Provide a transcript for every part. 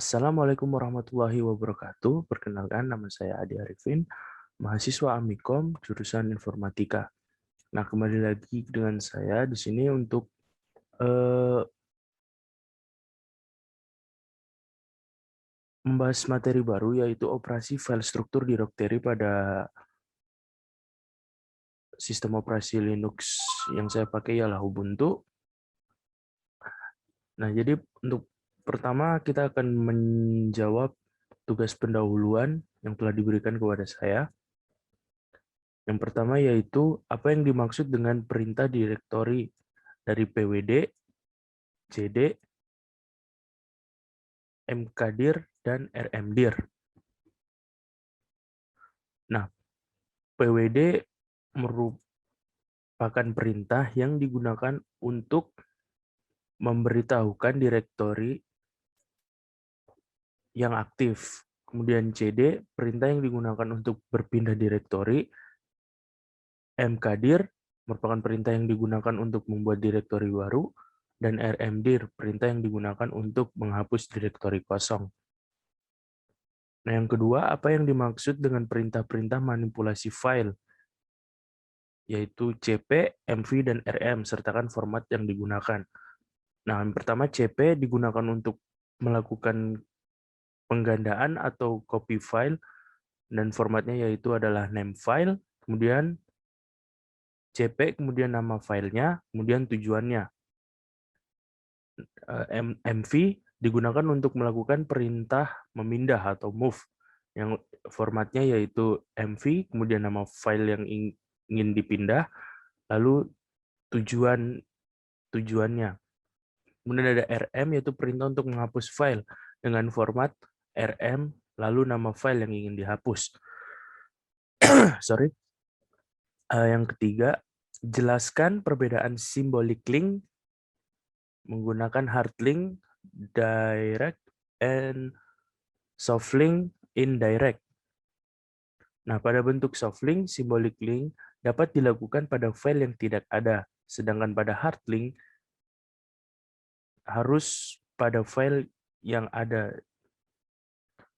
Assalamualaikum warahmatullahi wabarakatuh. Perkenalkan, nama saya Adi Arifin, mahasiswa Amikom, jurusan Informatika. Nah, kembali lagi dengan saya di sini untuk eh, membahas materi baru, yaitu operasi file struktur directory pada sistem operasi Linux yang saya pakai ialah Ubuntu. Nah, jadi untuk pertama kita akan menjawab tugas pendahuluan yang telah diberikan kepada saya. Yang pertama yaitu apa yang dimaksud dengan perintah direktori dari PWD, CD, mkdir, dan rmdir. Nah, PWD merupakan perintah yang digunakan untuk memberitahukan direktori yang aktif. Kemudian CD, perintah yang digunakan untuk berpindah direktori. mkdir merupakan perintah yang digunakan untuk membuat direktori baru. Dan rmdir, perintah yang digunakan untuk menghapus direktori kosong. Nah, yang kedua, apa yang dimaksud dengan perintah-perintah manipulasi file, yaitu CP, MV, dan RM, sertakan format yang digunakan. Nah, yang pertama CP digunakan untuk melakukan penggandaan atau copy file, dan formatnya yaitu adalah name file, kemudian CP, kemudian nama filenya, kemudian tujuannya. MV digunakan untuk melakukan perintah memindah atau move, yang formatnya yaitu MV, kemudian nama file yang ingin dipindah, lalu tujuannya. Kemudian ada RM, yaitu perintah untuk menghapus file dengan format RM, lalu nama file yang ingin dihapus. Sorry. Yang ketiga, jelaskan perbedaan symbolic link menggunakan hard link, direct, and soft link, indirect. Nah, pada bentuk soft link, symbolic link dapat dilakukan pada file yang tidak ada, sedangkan pada hard link harus pada file yang ada.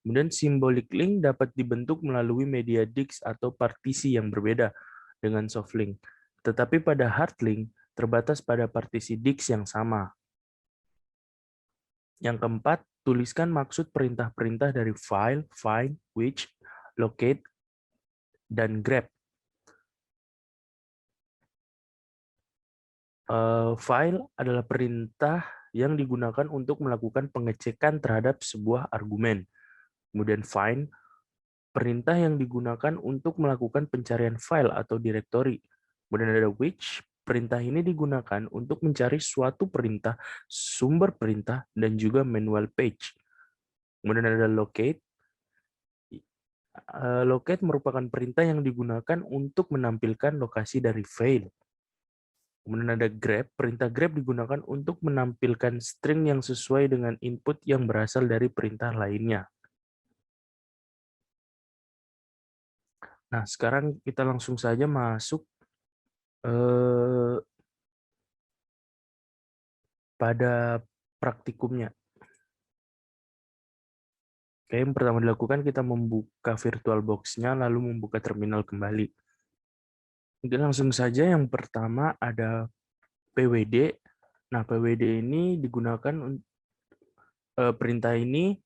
Kemudian symbolic link dapat dibentuk melalui media disk atau partisi yang berbeda dengan soft link. Tetapi pada hard link terbatas pada partisi disk yang sama. Yang keempat, tuliskan maksud perintah-perintah dari file, find, which, locate, dan grab. File adalah perintah yang digunakan untuk melakukan pengecekan terhadap sebuah argumen. Kemudian find, perintah yang digunakan untuk melakukan pencarian file atau directory. Kemudian ada which, perintah ini digunakan untuk mencari suatu perintah, sumber perintah, dan juga manual page. Kemudian ada locate. Locate merupakan perintah yang digunakan untuk menampilkan lokasi dari file. Kemudian ada grab. Perintah grab digunakan untuk menampilkan string yang sesuai dengan input yang berasal dari perintah lainnya. Nah, sekarang kita langsung saja masuk pada praktikumnya. Oke, yang pertama dilakukan kita membuka VirtualBox-nya, lalu membuka terminal kembali. Mungkin langsung saja yang pertama ada PWD. Nah, PWD ini digunakan, perintah ini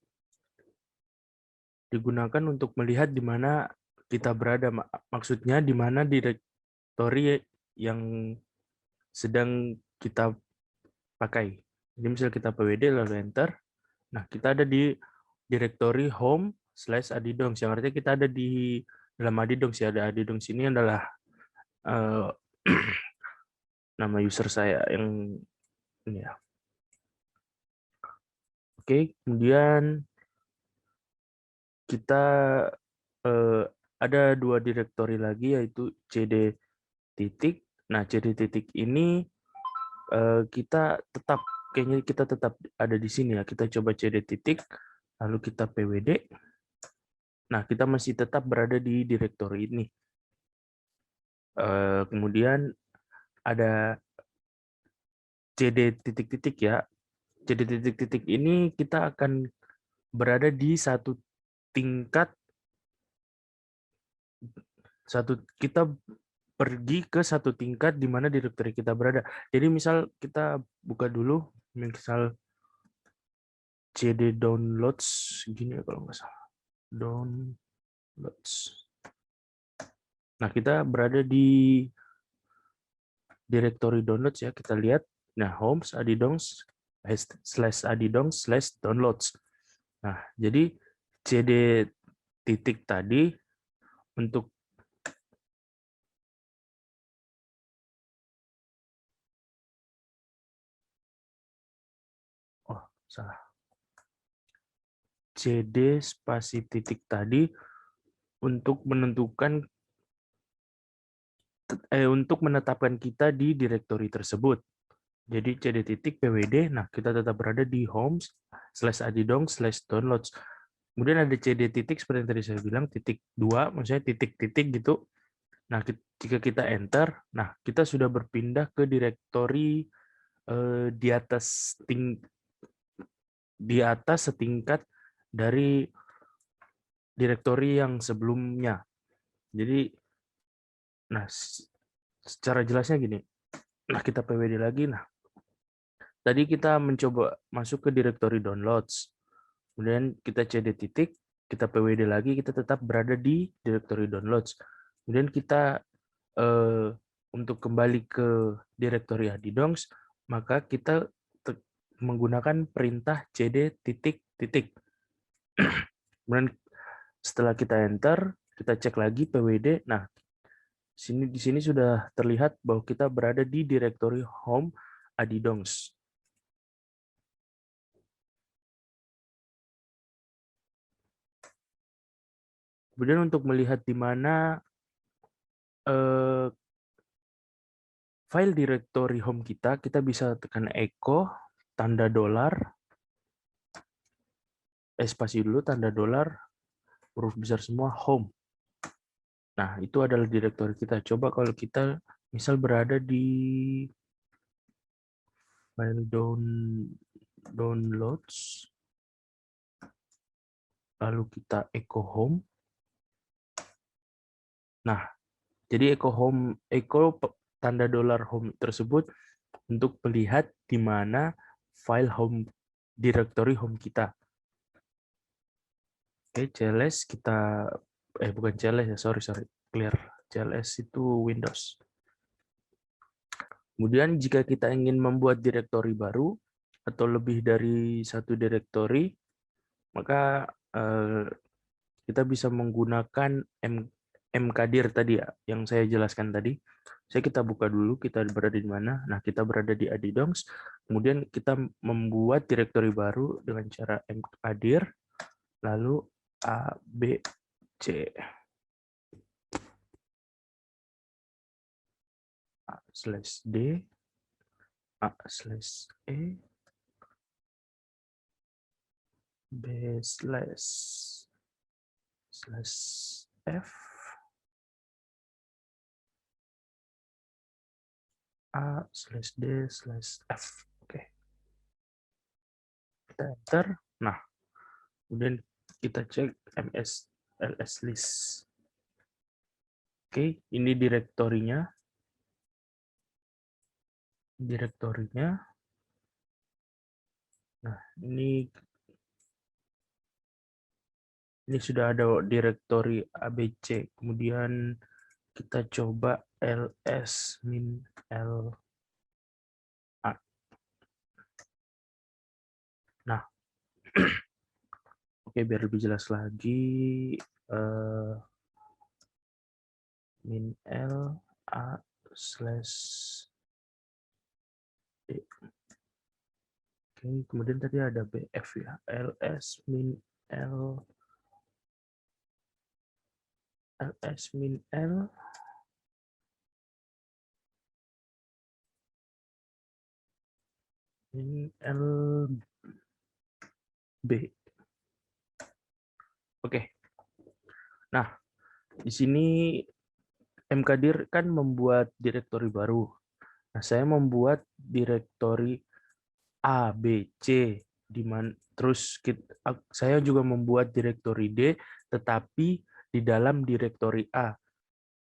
digunakan untuk melihat di mana kita berada. Maksudnya di mana direktori yang sedang kita pakai. Jadi misal kita PWD lalu enter. Nah, kita ada di direktori home/adidongs, yang artinya kita ada di dalam adidongs ya. Ada adidongs ini adalah nama user saya yang ini ya. Oke, kemudian kita ada dua direktori lagi, yaitu cd titik. Nah, cd titik ini kita tetap, kayaknya kita tetap ada di sini ya. Kita coba cd titik, lalu kita pwd. Nah, kita masih tetap berada di direktori ini. Kemudian ada cd titik-titik ya. Cd titik-titik ini kita akan berada di satu tingkat, kita pergi ke satu tingkat di mana directory kita berada. Jadi misal kita buka dulu, misal cd downloads gini ya kalau nggak salah, downloads. Nah, kita berada di directory downloads ya, kita lihat. Nah, homes adidongs /adidongs/downloads. Nah, jadi cd titik tadi untuk salah. cd spasi titik tadi untuk menentukan untuk menetapkan kita di directory tersebut. Jadi cd titik pwd, nah kita tetap berada di homes /adidongs/downloads. Kemudian ada cd titik seperti yang tadi saya bilang, titik 2, maksudnya titik-titik gitu. Nah, jika kita enter, nah kita sudah berpindah ke directory di atas setingkat dari directory yang sebelumnya. Jadi, nah secara jelasnya gini. Nah, kita pwd lagi. Nah, tadi kita mencoba masuk ke directory downloads. Kemudian kita cd titik, kita pwd lagi, kita tetap berada di directory downloads. Kemudian kita untuk kembali ke directory adidongs, maka kita menggunakan perintah cd titik titik. Kemudian setelah kita enter, kita cek lagi pwd. Nah, di sini sudah terlihat bahwa kita berada di directory home adidongs. Kemudian untuk melihat di mana file directory home kita bisa tekan echo tanda dolar, spasi dulu tanda dolar, huruf besar semua, home. Nah, itu adalah directory kita. Coba kalau kita misal berada di file downloads, lalu kita echo home. Nah, jadi echo tanda dolar home tersebut untuk melihat di mana file home directory home kita. Oke, CLS kita bukan CLS ya, sorry, clear. CLS itu Windows. Kemudian jika kita ingin membuat directory baru atau lebih dari satu directory, maka kita bisa menggunakan mkdir tadi ya, yang saya jelaskan tadi. Kita buka dulu, kita berada di mana. Nah, kita berada di adidongs. Kemudian kita membuat directory baru dengan cara mkdir, lalu abc. A/D, A/E, B/F, A/D/F. Oke. Kita enter. Nah, kemudian kita cek ls list. Oke, ini direktorinya. Nah, ini sudah ada direktori ABC. Kemudian kita coba ls-l. Nah, oke, biar lebih jelas lagi, min l a/d. Oke, kemudian tadi ada bf ya, ls min l min lb. Oke. Nah, di sini mkdir kan membuat direktori baru. Nah, saya membuat direktori ABC. Terus saya juga membuat direktori D, tetapi di dalam direktori A.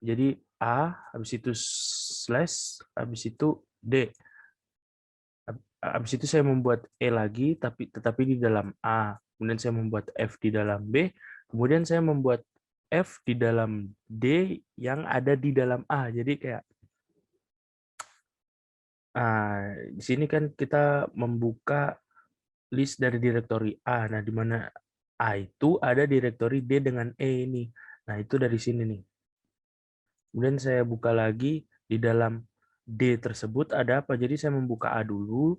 Jadi A, habis itu slash, habis itu D. Habis itu saya membuat E lagi, tetapi di dalam A. Kemudian saya membuat F di dalam B. Kemudian saya membuat F di dalam D yang ada di dalam A. Jadi kayak, di sini kan kita membuka list dari direktori A. Nah, di mana A itu ada direktori D dengan E ini. Nah, itu dari sini nih. Kemudian saya buka lagi di dalam D tersebut ada apa? Jadi saya membuka A dulu,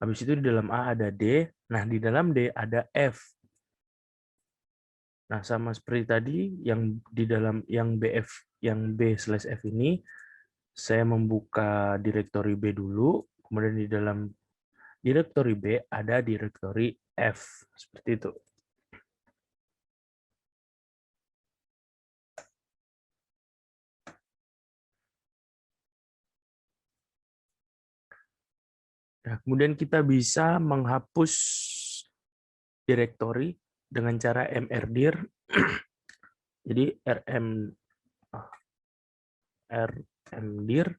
habis itu di dalam A ada D, nah di dalam D ada F. Nah, sama seperti tadi yang di dalam yang B/F ini saya membuka direktori B dulu, kemudian di dalam direktori B ada direktori F. Seperti itu. Nah, kemudian kita bisa menghapus direktori dengan cara mrdir. Jadi rmdir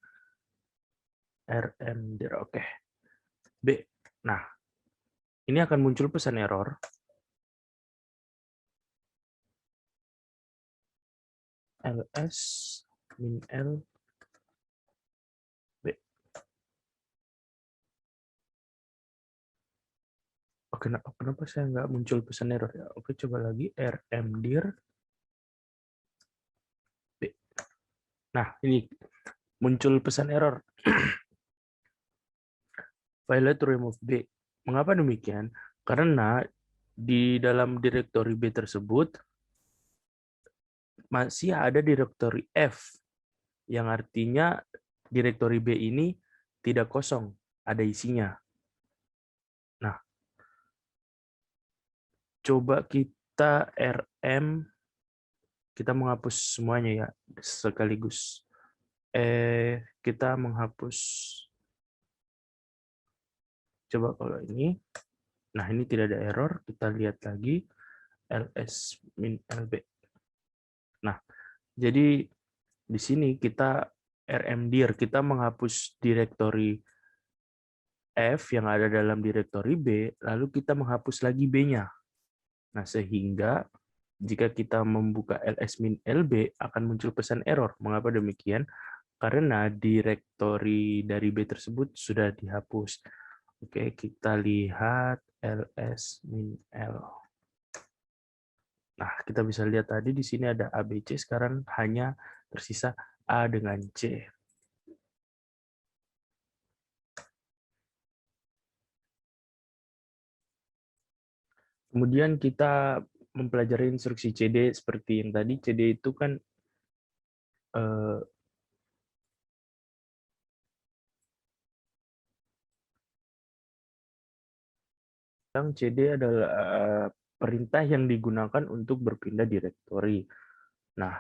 oke. B. Nah, ini akan muncul pesan error. ls min l b. Oke, kenapa saya nggak muncul pesan error ya? Oke, coba lagi rmdir b. Nah, ini muncul pesan error. Failure to remove b. Mengapa demikian? Karena di dalam direktori B tersebut masih ada direktori F, yang artinya direktori B ini tidak kosong, ada isinya. Nah, coba kita kita menghapus semuanya ya, sekaligus. Kita menghapus, coba kalau ini, nah ini tidak ada error, kita lihat lagi, ls min lb. Nah, jadi di sini kita rmdir, kita menghapus direktori F yang ada dalam direktori B, lalu kita menghapus lagi B-nya. Nah, sehingga jika kita membuka ls-lb akan muncul pesan error. Mengapa demikian? Karena direktori dari B tersebut sudah dihapus. Oke, kita lihat ls-l. Nah, kita bisa lihat tadi di sini ada ABC, sekarang hanya tersisa A dengan C. Kemudian kita mempelajari instruksi CD seperti yang tadi. CD itu kan yang CD adalah perintah yang digunakan untuk berpindah direktori. Nah,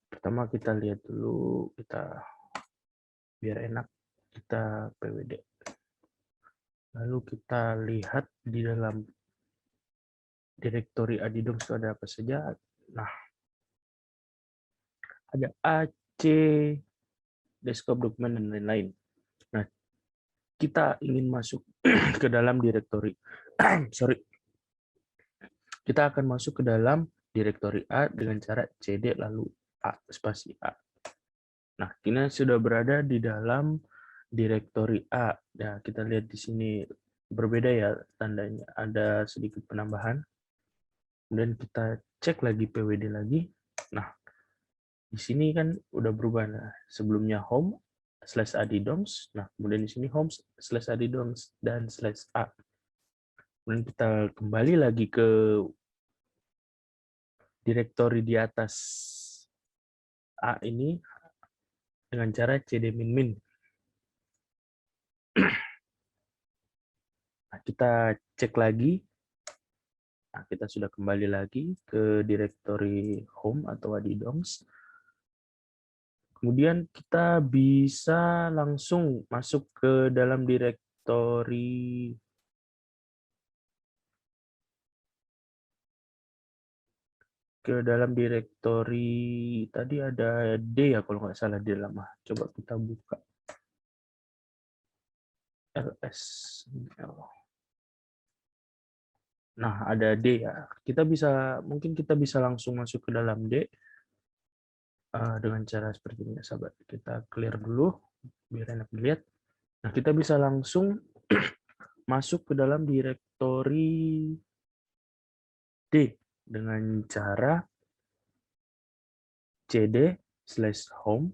pertama kita lihat dulu, biar enak, kita pwd. Lalu kita lihat di dalam direktori adidoms itu ada apa saja. Nah, ada AC, desktop dokumen, dan lain-lain. Nah, kita ingin masuk ke dalam direktori. Kita akan masuk ke dalam direktori A dengan cara CD lalu A, spasi A. Nah, kita sudah berada di dalam direktori A. Nah, kita lihat di sini berbeda ya tandanya, ada sedikit penambahan. Kemudian kita cek lagi PWD lagi. Nah, di sini kan udah berubah. Nah, sebelumnya home /adidoms. Nah, kemudian di sini home /adidoms dan /a. Kemudian kita kembali lagi ke direktori di atas A ini dengan cara cd min. Nah, kita cek lagi. Nah, kita sudah kembali lagi ke direktori home atau adidoms. Kemudian kita bisa langsung masuk ke dalam direktori ke dalam direktori tadi ada D ya kalau nggak salah di dalam. Coba kita buka ls. Nah, ada D ya. Mungkin kita bisa langsung masuk ke dalam D dengan cara seperti ini, sahabat. Kita clear dulu biar enak dilihat. Nah, kita bisa langsung masuk ke dalam direktori D dengan cara cd/home/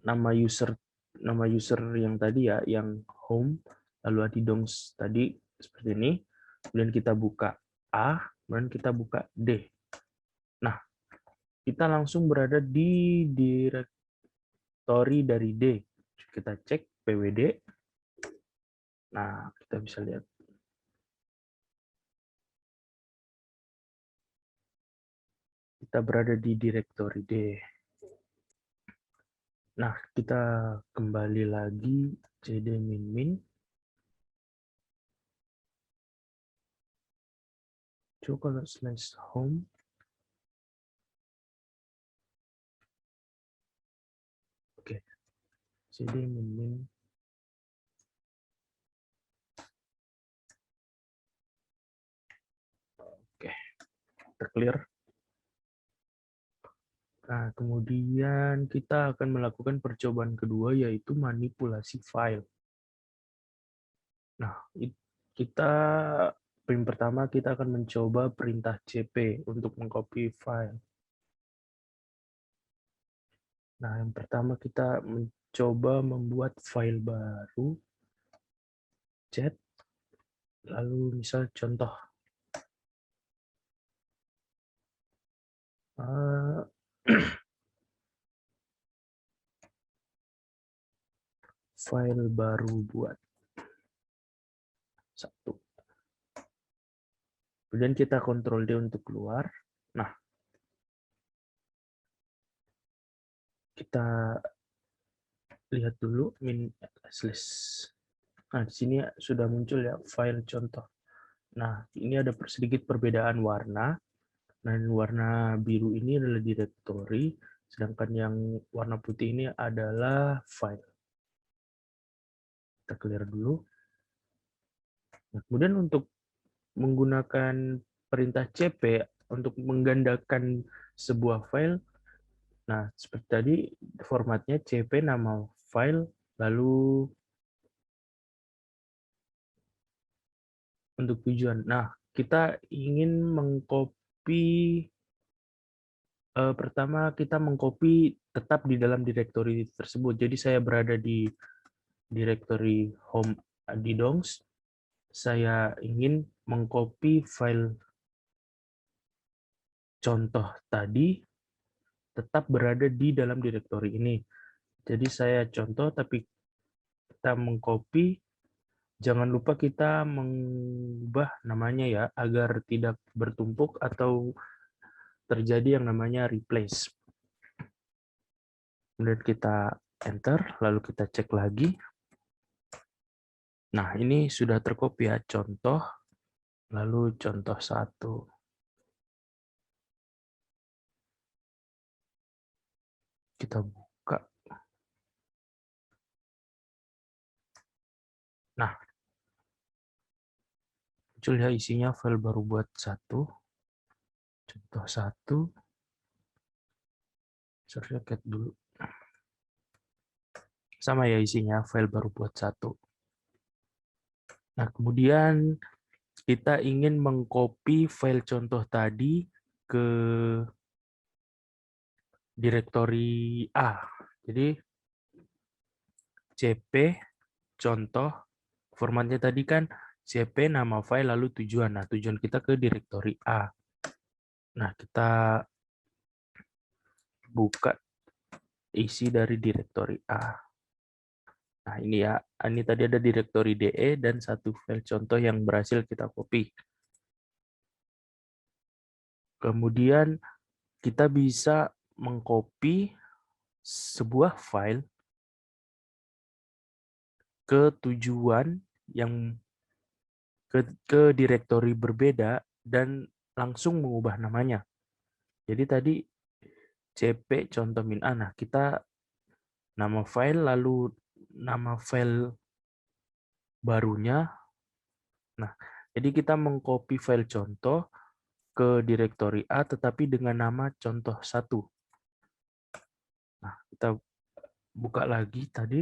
nama user yang tadi ya, yang home, lalu adidongs tadi seperti ini. Kemudian kita buka A, kemudian kita buka D. Nah, kita langsung berada di direktori dari D. Kita cek pwd. Nah, kita bisa lihat. Kita berada di direktori D. Nah, kita kembali lagi cd min. Coba kalau /home. Oke. cd min. Oke. Terclear. Nah, kemudian kita akan melakukan percobaan kedua, yaitu manipulasi file. Nah, pertama kita akan mencoba perintah cp untuk mengcopy file. Nah, yang pertama kita mencoba membuat file baru, chat, lalu misal contoh. File baru buat 1. Kemudian kita Ctrl D untuk keluar. Nah, kita lihat dulu min/. Nah, di sini sudah muncul ya file contoh. Nah, ini ada sedikit perbedaan warna. Dan warna biru ini adalah direktori, sedangkan yang warna putih ini adalah file. Kita clear dulu. Nah, kemudian untuk menggunakan perintah cp untuk menggandakan sebuah file, nah seperti tadi formatnya cp nama file, lalu untuk tujuan. Nah, kita ingin mengcopy, pertama kita mengcopy tetap di dalam direktori tersebut. Jadi saya berada di direktori home adidongs. Saya ingin mengcopy file contoh tadi tetap berada di dalam direktori ini. Jadi saya contoh, tapi kita mengcopy. Jangan lupa kita mengubah namanya ya, agar tidak bertumpuk atau terjadi yang namanya replace. Kemudian kita enter, lalu kita cek lagi. Nah, ini sudah tercopy ya, contoh, lalu contoh 1. Kita buka. Nah, muncul ya isinya file baru buat 1. Contoh 1. Shortcut dulu. Sama ya isinya, file baru buat 1. Nah, kemudian kita ingin mengcopy file contoh tadi ke direktori A. Jadi cp contoh, formatnya tadi kan cp nama file lalu tujuan. Nah, tujuan kita ke direktori A. Nah, kita buka isi dari direktori A. Nah, ini ya, ini tadi ada direktori DE dan 1 file contoh yang berhasil kita copy. Kemudian kita bisa mengcopy sebuah file ke tujuan yang ke direktori berbeda dan langsung mengubah namanya. Jadi tadi cp contoh min a. Nah, kita nama file lalu nama file barunya. Nah, jadi kita mengcopy file contoh ke direktori A tetapi dengan nama contoh 1. Nah, kita buka lagi tadi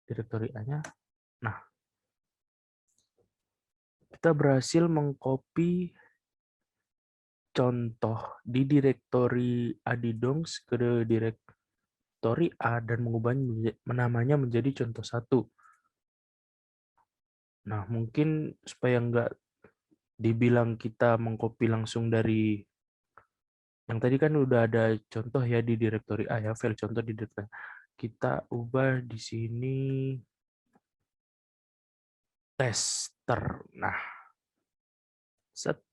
direktori A-nya. Nah, kita berhasil mengcopy contoh di direktori Adidongs ke direktori A dan mengubah namanya menjadi contoh 1. Nah, mungkin supaya nggak dibilang kita mengcopy langsung dari yang tadi kan udah ada contoh ya di direktori A ya, file contoh di direktori A. Kita ubah di sini tester. Nah, set.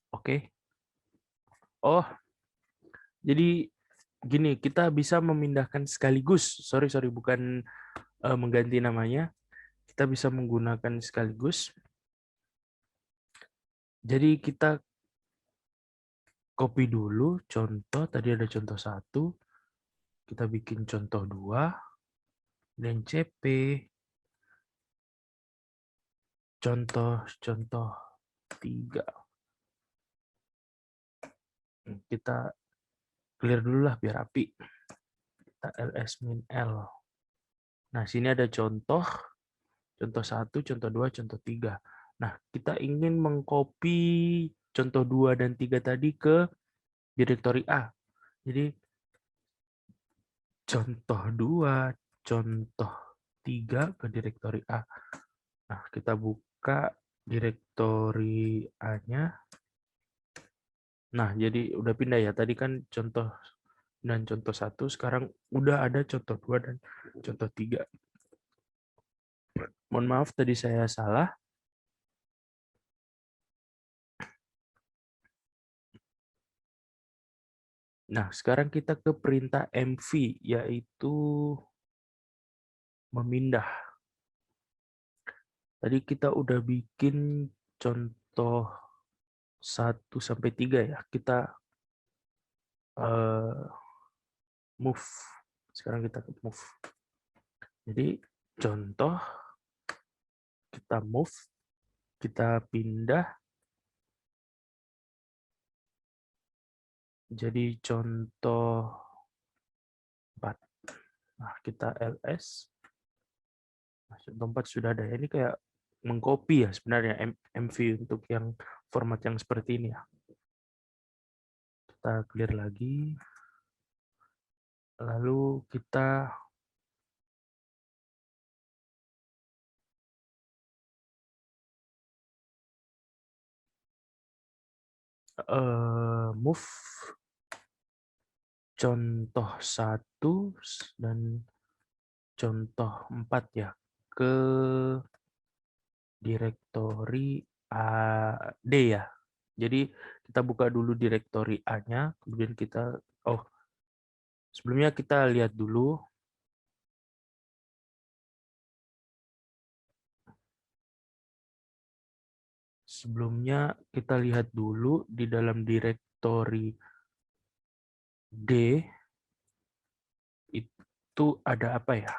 Oke. Oh, jadi gini, kita bisa memindahkan sekaligus. Sorry, bukan mengganti namanya. Kita bisa menggunakan sekaligus. Jadi kita copy dulu contoh. Tadi ada contoh 1. Kita bikin contoh 2. Dan cp. Contoh 3. Kita clear dulu lah biar rapi. Kita ls-l. Nah, sini ada contoh 1, contoh 2, contoh 3. Nah, kita ingin mengcopy contoh 2 dan 3 tadi ke direktori A. Jadi, contoh 2, contoh 3 ke direktori A. Nah, kita buka direktori A-nya. Nah, jadi udah pindah ya. Tadi kan contoh dan contoh 1, sekarang udah ada contoh 2 dan contoh 3. Mohon maaf tadi saya salah. Nah, sekarang kita ke perintah mv, yaitu memindah. Tadi kita udah bikin contoh 1 sampai 3 ya. Kita move. Sekarang kita ke move. Jadi contoh, kita move, kita pindah. Jadi contoh 4. Nah, kita ls. Nah, contoh 4 sudah ada. Ini kayak mengcopy ya sebenarnya mv untuk yang format yang seperti ini ya. Kita clear lagi. Lalu kita move contoh 1 dan contoh 4 ya ke direktori AD ya. Jadi kita buka dulu direktori A-nya, kemudian kita sebelumnya kita lihat dulu di dalam direktori D itu ada apa ya?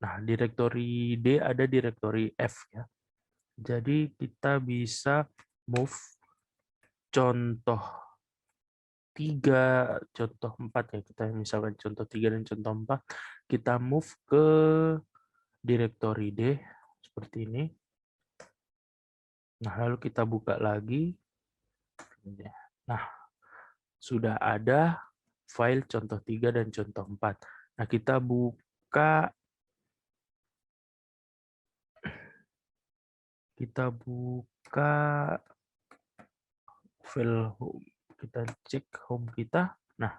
Nah, direktori D ada direktori F ya. Jadi kita bisa move contoh 3, contoh 4 ya. Kita misalkan contoh 3 dan contoh 4, kita move ke direktori D seperti ini. Nah, lalu kita buka lagi. Nah, sudah ada file contoh 3 dan contoh 4. Nah, kita buka file home. Kita cek home kita. Nah,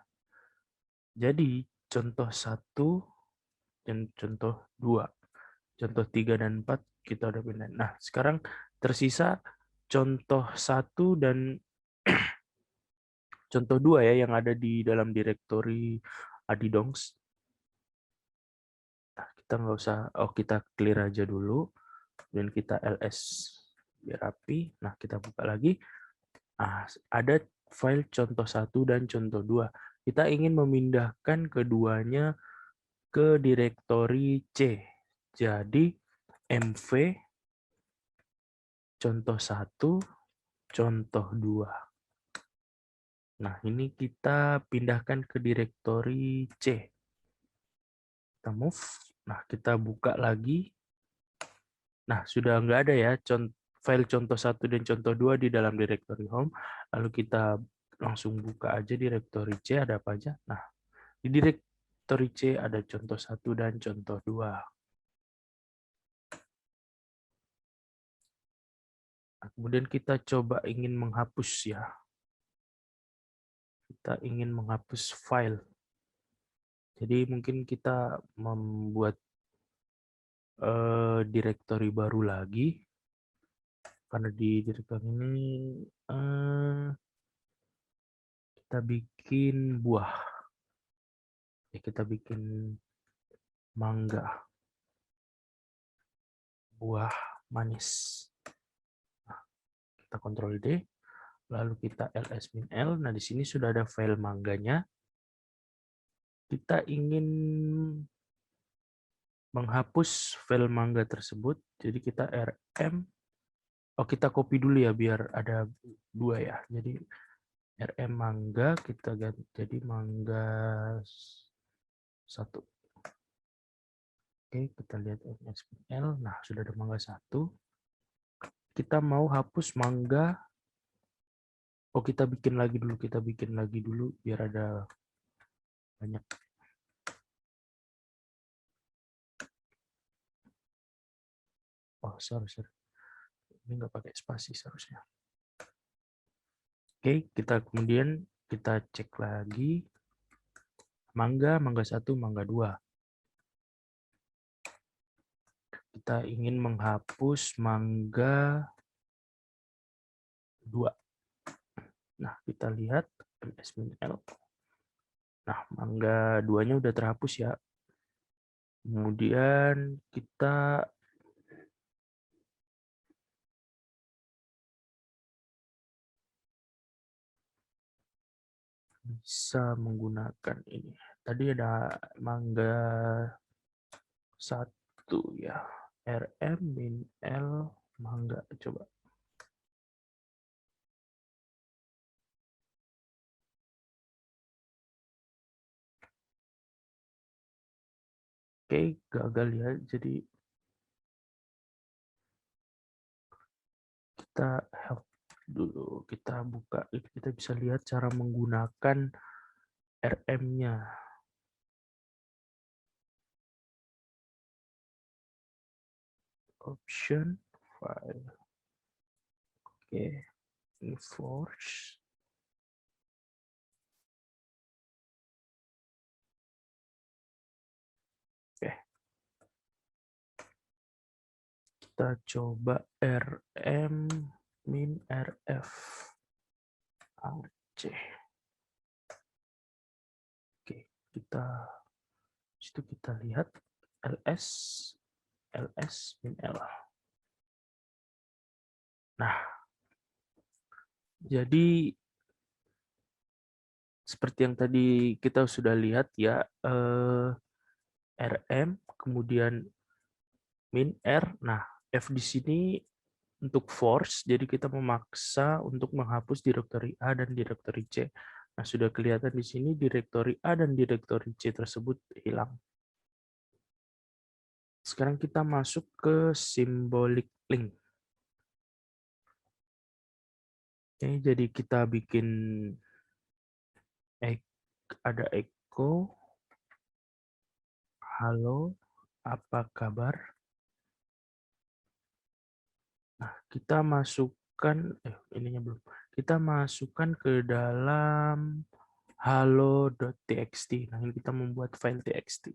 jadi contoh 1 dan contoh 2. Contoh 3 dan 4 kita udah pindah. Nah, sekarang tersisa contoh 1 dan contoh 2 ya yang ada di dalam direktori Adidongs. Nah, kita nggak usah, kita clear aja dulu. Dan kita ls biar rapi. Nah, kita buka lagi. Nah, ada file contoh 1 dan contoh 2. Kita ingin memindahkan keduanya ke direktori C. Jadi mv contoh 1, contoh 2. Nah, ini kita pindahkan ke direktori C. Kita move. Nah, kita buka lagi. Nah, sudah nggak ada ya file contoh 1 dan contoh 2 di dalam direktori home. Lalu kita langsung buka aja direktori C, ada apa aja. Nah, di direktori C ada contoh 1 dan contoh 2. Nah, kemudian kita coba ingin menghapus ya. Kita ingin menghapus file. Jadi mungkin kita membuat direktori baru lagi. Karena di direktori ini kita bikin buah. Ya, kita bikin mangga. Buah manis. Nah, kita Ctrl D. Lalu kita ls-l. Nah, di sini sudah ada file mangganya. Kita ingin menghapus file mangga tersebut. Jadi kita rm. Kita copy dulu ya biar ada 2 ya. Jadi rm mangga kita ganti jadi mangga 1. Oke, kita lihat ls-l. Nah, sudah ada mangga 1. Kita mau hapus mangga. Kita bikin lagi dulu. Kita bikin lagi dulu biar ada banyak. Sorry. Ini nggak pakai spasi seharusnya. Oke, kita kemudian kita cek lagi. Mangga 1, mangga 2. Kita ingin menghapus mangga 2. Nah, kita lihat ls-l. Nah, mangga 2-nya udah terhapus ya. Kemudian kita bisa menggunakan ini. Tadi ada mangga 1 ya. rm-l mangga. Coba. Oke, gagal ya. Jadi kita help dulu. Kita buka. Kita bisa lihat cara menggunakan rm-nya. Option file. Oke, enforce. Oke. Kita coba rm min rf rc. Oke, situ kita lihat ls min l. Nah, jadi seperti yang tadi kita sudah lihat ya, rm kemudian min r. Nah, f di sini untuk force, jadi kita memaksa untuk menghapus direktori A dan direktori C. Nah, sudah kelihatan di sini direktori A dan direktori C tersebut hilang. Sekarang kita masuk ke symbolic link. Oke, jadi kita bikin ada echo. Halo, apa kabar? Nah, kita masukkan, ininya belum. Kita masukkan ke dalam halo.txt. Nah, ini kita membuat file txt.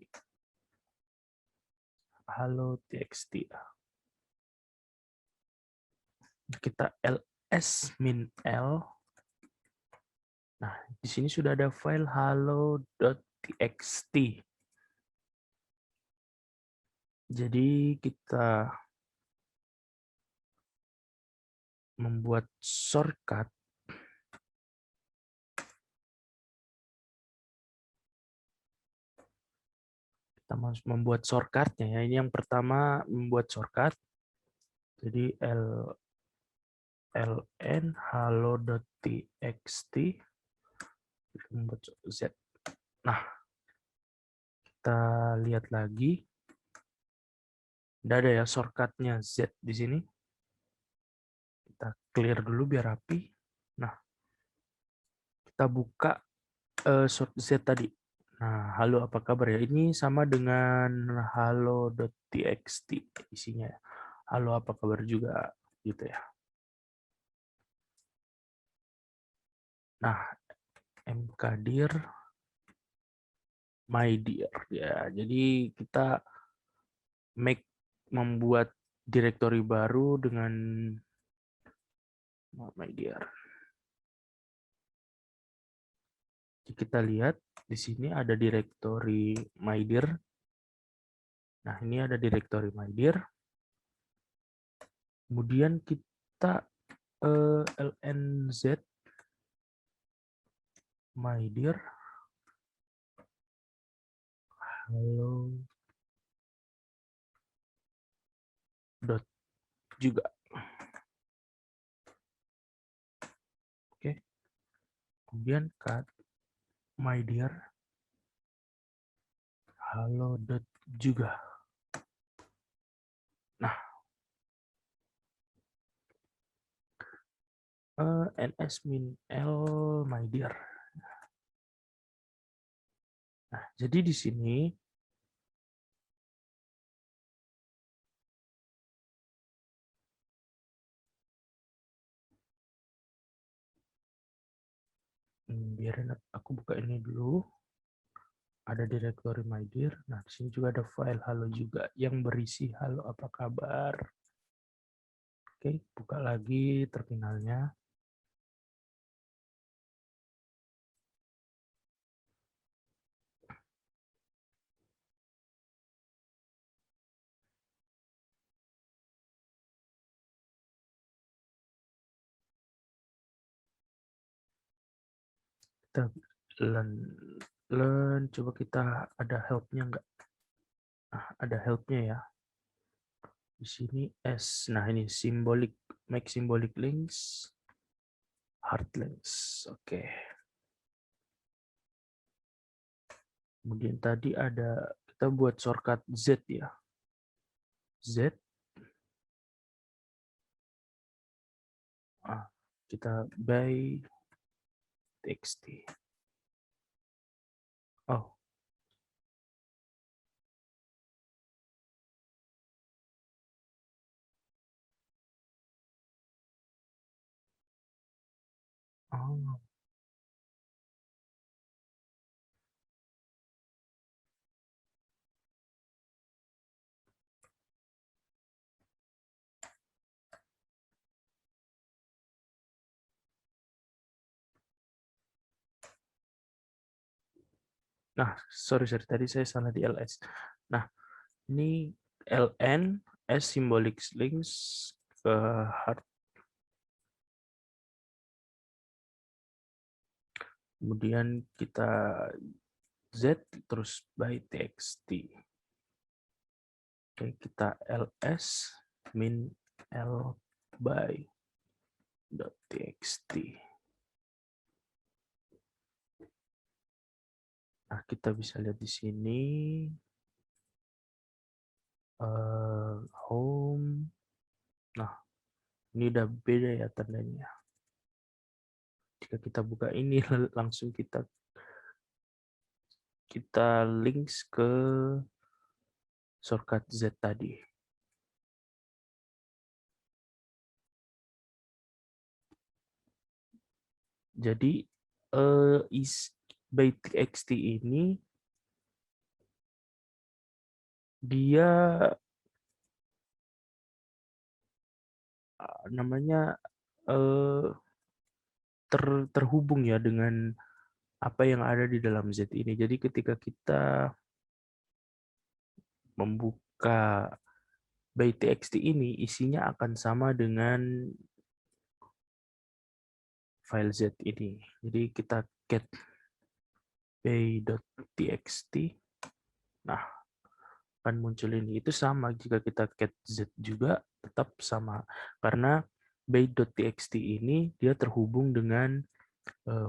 halo.txt. Kita ls min l. Nah, di sini sudah ada file halo.txt. Jadi kita membuat shortcut. Kita membuat shortcutnya ya. Ini yang pertama membuat shortcut. Jadi ln halo.txt membuat z. Nah, kita lihat lagi. Tidak ada ya shortcutnya z di sini. Kita clear dulu biar rapi. Nah, kita buka z tadi. Nah, halo apa kabar ya? Ini sama dengan halo.txt isinya. Halo apa kabar juga gitu ya. Nah, mkdir my dear ya. Jadi kita membuat direktori baru dengan my dear. Kita lihat di sini ada direktori my dear. Nah, ini ada direktori my dear. Kemudian kita lnz my dear halo dot juga. Oke. Kemudian cut my dear halo dot juga. Nah, ns min l my dear. Nah, jadi di sini biarin aku buka ini dulu. Ada direktori my dear. Nah, di sini juga ada file halo juga yang berisi halo apa kabar. Oke, buka lagi terminalnya. Kita learn, coba kita ada helpnya enggak? Nah, ada helpnya ya. Di sini S. Nah, ini symbolic, make symbolic links, hard links. Oke. Kemudian tadi ada kita buat shortcut Z ya. Z. Kita by txt. Oh. Oh. Nah, sorry tadi saya salah di ls. Nah, ini ln s symbolic links ke hard. Kemudian kita z terus by txt. Oke, kita ls min l by .txt. Nah, kita bisa lihat di sini home. Nah, ini udah beda ya tandanya. Jika kita buka ini langsung kita links ke shortcut Z tadi. Jadi by txt ini dia namanya terhubung ya dengan apa yang ada di dalam Z ini. Jadi ketika kita membuka by txt ini, isinya akan sama dengan file Z ini. Jadi kita get by.txt. Nah, akan muncul ini. Itu sama jika kita get Z juga tetap sama. Karena by.txt ini dia terhubung dengan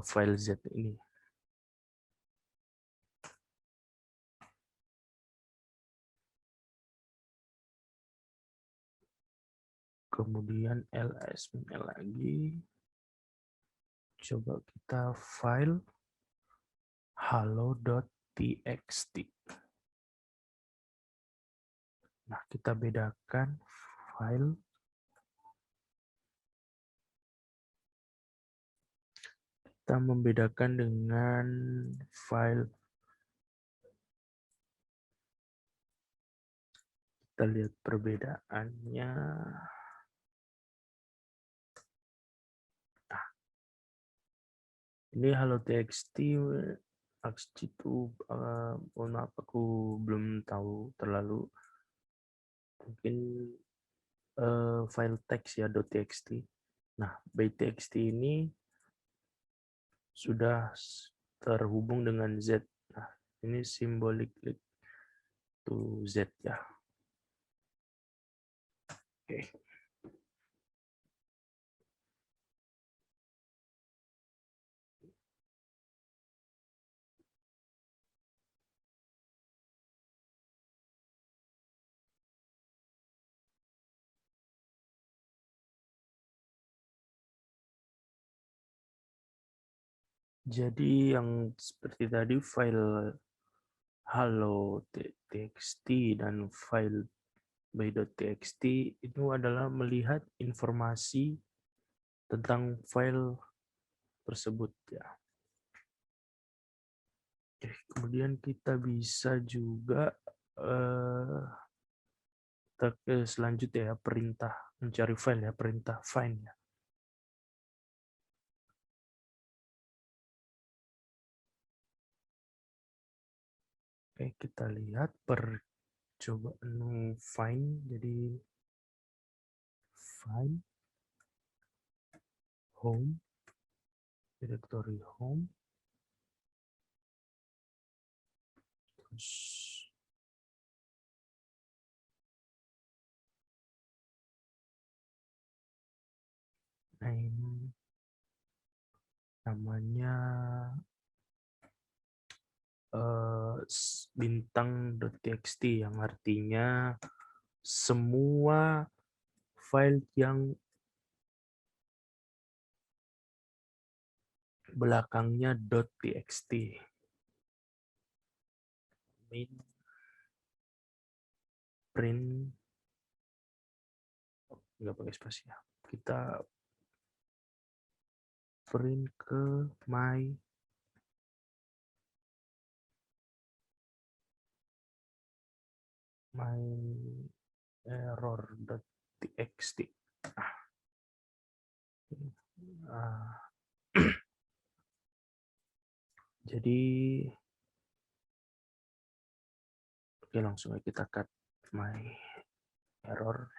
file Z ini. Kemudian ls lagi. Coba kita file hello.txt. Nah, kita bedakan file. Kita membedakan dengan file. Kita lihat perbedaannya. Nah, ini hello.txt. Itu, mohon maaf, aku belum tahu terlalu. Mungkin file teks ya, .txt. Nah, by txt ini sudah terhubung dengan Z. Nah, ini simbolik to Z ya. Oke. Jadi yang seperti tadi file hello.txt dan file by.txt itu adalah melihat informasi tentang file tersebut ya. Oke, kemudian kita bisa juga kita ke selanjutnya ya, perintah mencari file ya, perintah find ya. Oke, kita lihat coba find, jadi find home, directory home, terus name, namanya bintang.txt yang artinya semua file yang belakangnya .txt. Main, print, nggak pakai spasi ya. Kita print ke my error.txt. Jadi oke, langsung aja kita cut my error.txt.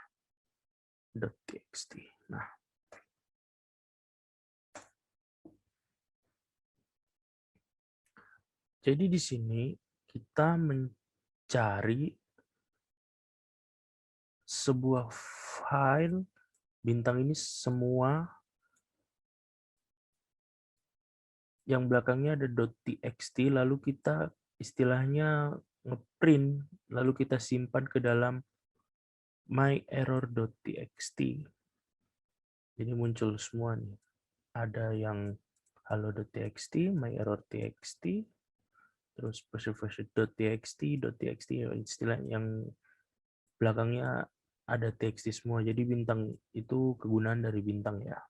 Nah, jadi di sini kita mencari sebuah file bintang ini semua yang belakangnya ada .txt, lalu kita istilahnya ngeprint, lalu kita simpan ke dalam my error.txt. Jadi muncul semua nih. Ada yang hello.txt, my error.txt, terus preservation.txt, istilah yang belakangnya ada txt semua. Jadi bintang itu kegunaan dari bintang ya.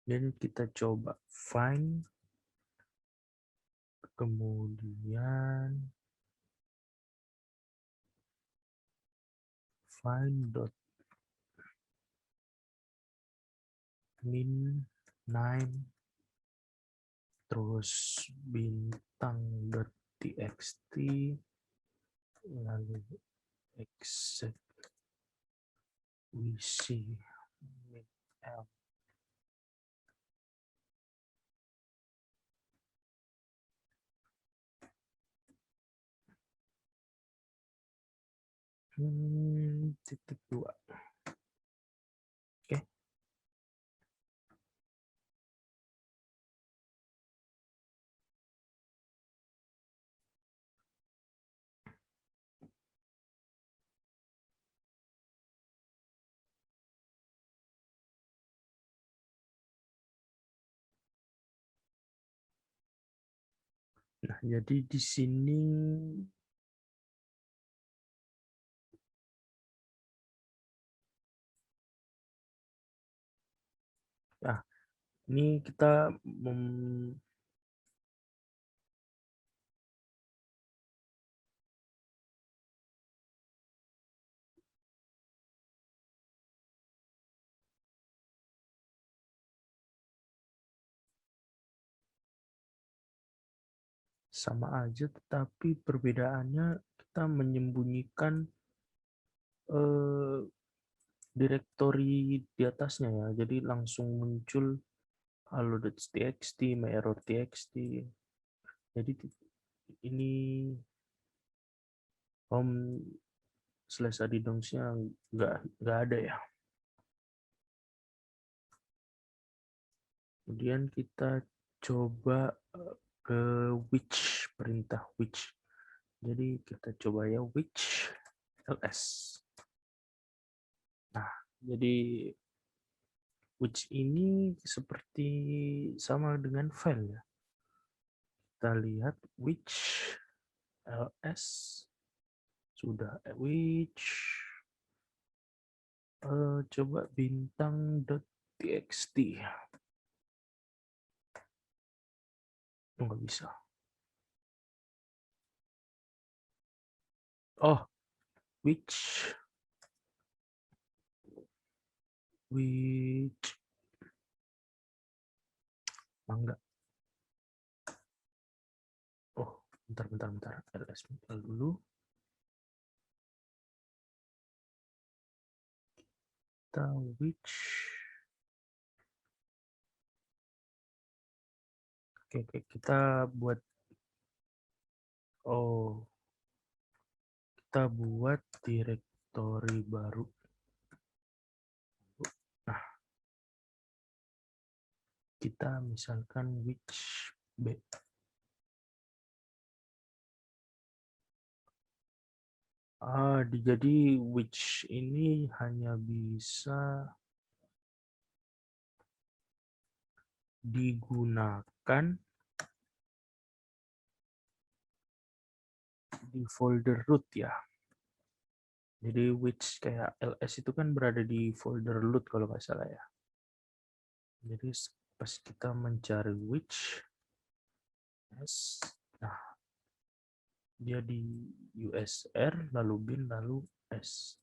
Dan kita coba find, kemudian find dot min 9 terus bintang dot txt lalu exec wc min l. Titik 2. Oke. Nah, jadi di sini nah, ini kita sama aja, tetapi perbedaannya kita menyembunyikan direktori di atasnya ya. Jadi langsung muncul hello.txt, myerror.txt. Jadi ini home/adidongs-nya nggak ada ya. Kemudian kita coba ke which, perintah which. Jadi kita coba ya which ls. Nah, jadi which ini seperti sama dengan file ya. Kita lihat which ls sudah which coba bintang.txt. Nggak bisa. Oh, which enggak. Oh, bentar. ls dulu. Kita which. Oke, kita buat direktori baru. Nah, kita misalkan which b. Jadi which ini hanya bisa digunakan di folder root ya. Jadi which kayak ls itu kan berada di folder root kalau nggak salah ya. Jadi pas kita mencari which, nah dia di usr lalu bin lalu ls.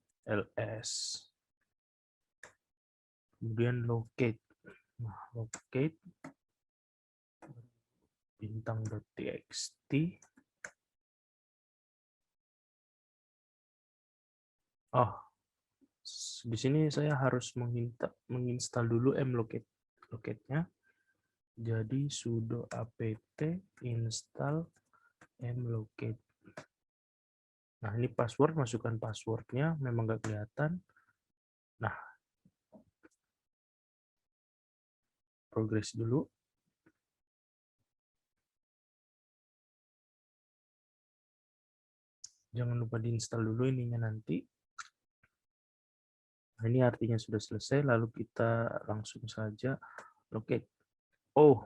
Kemudian locate. Nah, locate bintang.txt. Oh, di sini saya harus menginstal dulu mlocate-nya. Jadi sudo apt install mlocate. Nah, ini password, masukkan passwordnya, memang nggak kelihatan. Nah, progress dulu. Jangan lupa diinstal dulu ininya nanti. Nah, ini artinya sudah selesai, lalu kita langsung saja locate. Oh,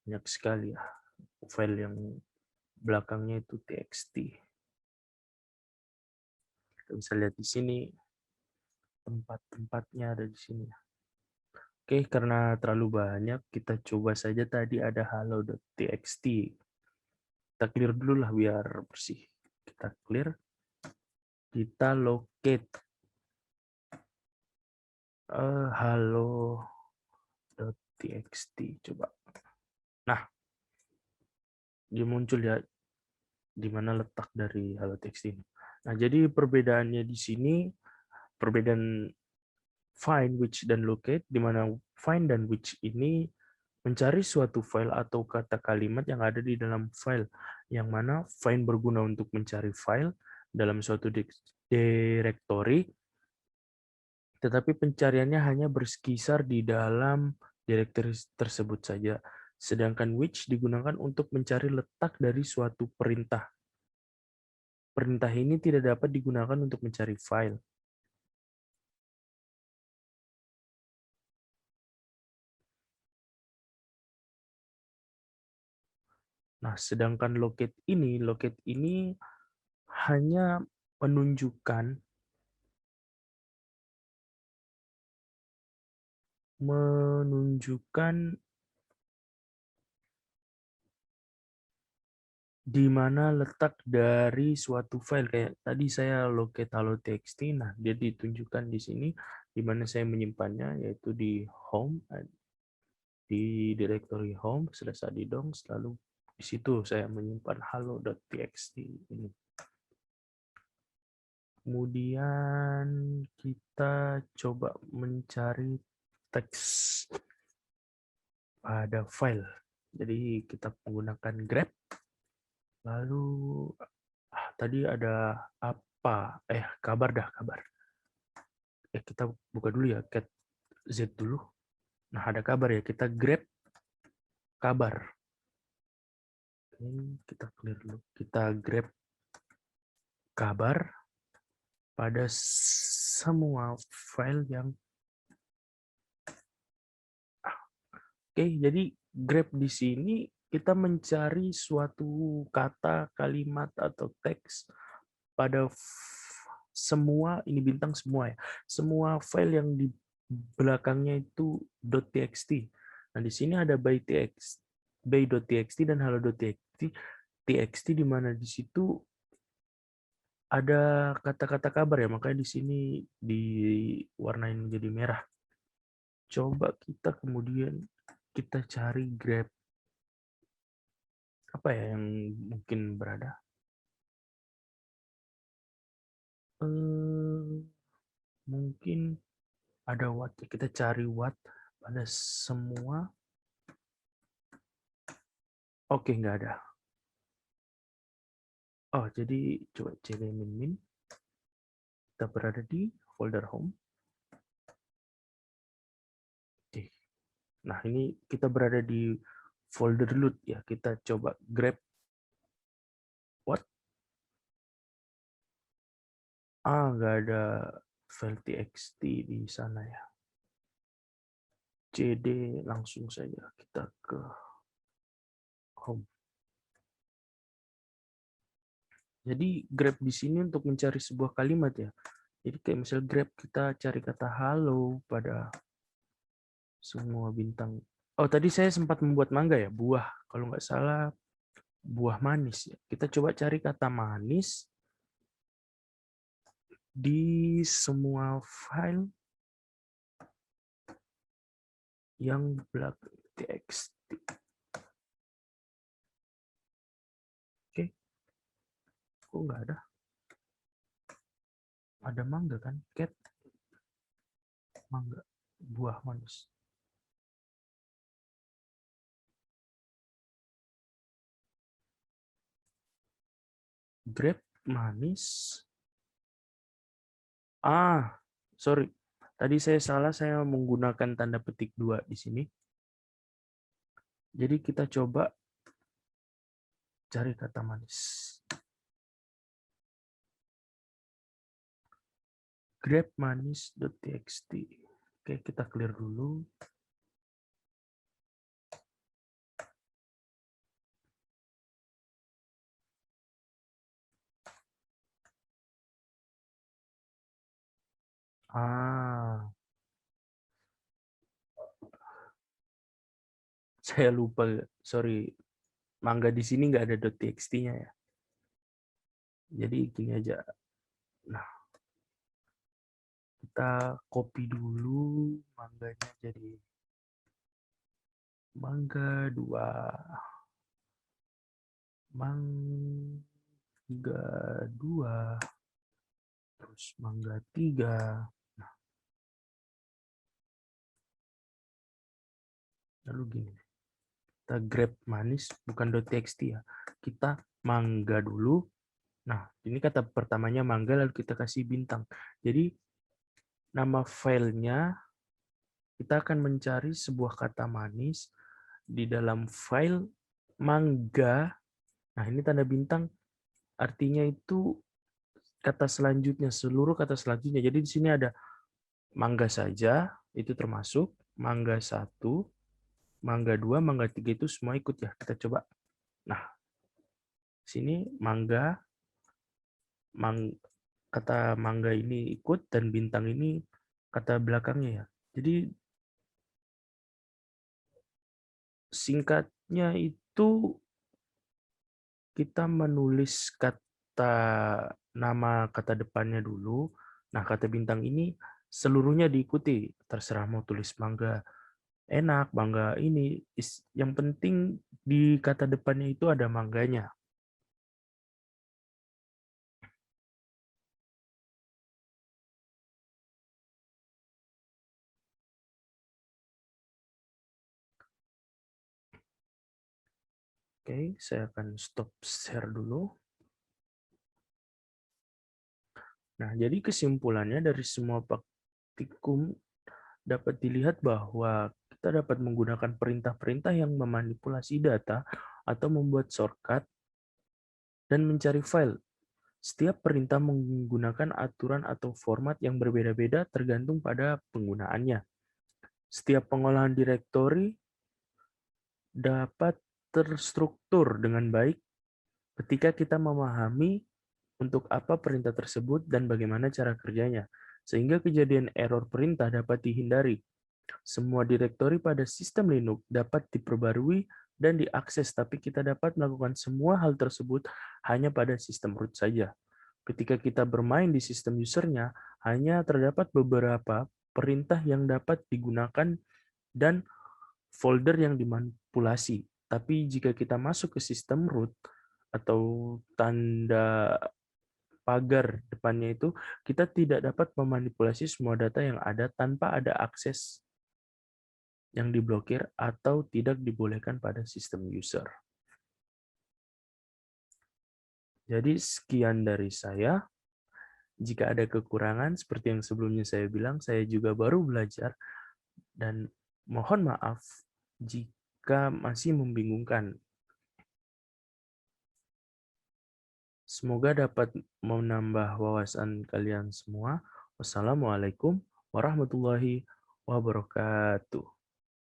banyak sekali ya file yang belakangnya itu txt. Kita bisa lihat di sini tempat-tempatnya ada di sini. Oke, karena terlalu banyak, kita coba saja tadi ada hello.txt. Kita clear dulu lah biar bersih. Kita clear. kita locate hello.txt coba. Nah, dia muncul ya di mana letak dari hello.txt ini. Nah, jadi perbedaannya di sini perbedaan find, which, dan locate, di mana find dan which ini mencari suatu file atau kata kalimat yang ada di dalam file, yang mana find berguna untuk mencari file dalam suatu directory, tetapi pencariannya hanya berkisar di dalam directory tersebut saja. Sedangkan which digunakan untuk mencari letak dari suatu perintah. Perintah ini tidak dapat digunakan untuk mencari file. Nah, sedangkan locate ini hanya menunjukkan di mana letak dari suatu file. Kayak tadi saya locate hello.txt, nah dia ditunjukkan di sini di mana saya menyimpannya, yaitu di home, di directory home /didong, lalu di situ saya menyimpan hello.txt ini. Kemudian kita coba mencari teks pada file. Jadi kita menggunakan grep. Lalu tadi ada apa? Kabar. Kita buka dulu ya, cat z dulu. Nah, ada kabar ya, kita grep kabar. Ini kita clear dulu. Kita grep kabar pada semua file yang jadi grep di sini kita mencari suatu kata, kalimat, atau teks pada semua, ini bintang semua ya, semua file yang di belakangnya itu .txt. Nah, di sini ada by.txt dan hello.txt, di mana di situ ada kata-kata kabar ya, makanya di sini diwarnain menjadi merah. Coba kita kemudian kita cari grep apa ya yang mungkin berada. Mungkin ada what. Kita cari what pada semua. Oke, nggak ada. Oh, jadi coba cd min. Kita berada di folder home. Oke. Nah, ini kita berada di folder loot ya. Kita coba grab what. Nggak ada file txt di sana ya. cd langsung saja kita ke home. Jadi grab di sini untuk mencari sebuah kalimat ya. Jadi kayak misal grab kita cari kata halo pada semua bintang. Oh, tadi saya sempat membuat mangga ya, buah. Kalau nggak salah buah manis ya. Kita coba cari kata manis di semua file yang belakang txt. Oke. Kok nggak ada? Ada mangga kan? Cat. Mangga. Buah manis. Grape manis. Sorry. Tadi saya salah, saya menggunakan tanda petik 2 di sini. Jadi kita coba cari kata manis. Grab manis.txt. Oke, kita clear dulu. Saya lupa, sorry. Mangga di sini nggak ada .txt-nya ya. Jadi gini aja. Nah, kita copy dulu mangganya jadi mangga 2. Mangga 2. Terus mangga 3. Nah, lalu gini. Kita grab manis, bukan .txt ya. Kita mangga dulu. Nah, ini kata pertamanya mangga, lalu kita kasih bintang. Jadi, nama filenya, kita akan mencari sebuah kata manis di dalam file mangga. Nah, ini tanda bintang, artinya itu kata selanjutnya, seluruh kata selanjutnya. Jadi, di sini ada mangga saja, itu termasuk. Mangga 1, mangga 2, mangga 3 itu semua ikut ya. Kita coba. Nah, sini mangga, kata mangga ini ikut dan bintang ini kata belakangnya ya. Jadi singkatnya itu kita menulis kata nama kata depannya dulu. Nah, kata bintang ini seluruhnya diikuti. Terserah mau tulis mangga enak, mangga ini. Yang penting di kata depannya itu ada mangganya. Oke, saya akan stop share dulu. Nah, jadi kesimpulannya dari semua praktikum dapat dilihat bahwa kita dapat menggunakan perintah-perintah yang memanipulasi data atau membuat shortcut dan mencari file. Setiap perintah menggunakan aturan atau format yang berbeda-beda tergantung pada penggunaannya. Setiap pengolahan direktori dapat terstruktur dengan baik ketika kita memahami untuk apa perintah tersebut dan bagaimana cara kerjanya, sehingga kejadian error perintah dapat dihindari. Semua direktori pada sistem Linux dapat diperbarui dan diakses, tapi kita dapat melakukan semua hal tersebut hanya pada sistem root saja. Ketika kita bermain di sistem usernya, hanya terdapat beberapa perintah yang dapat digunakan dan folder yang dimanipulasi. Tapi jika kita masuk ke sistem root atau tanda pagar depannya itu, kita tidak dapat memanipulasi semua data yang ada tanpa ada akses yang diblokir atau tidak dibolehkan pada sistem user. Jadi sekian dari saya. Jika ada kekurangan, seperti yang sebelumnya saya bilang, saya juga baru belajar dan mohon maaf jika masih membingungkan. Semoga dapat menambah wawasan kalian semua. Wassalamualaikum warahmatullahi wabarakatuh.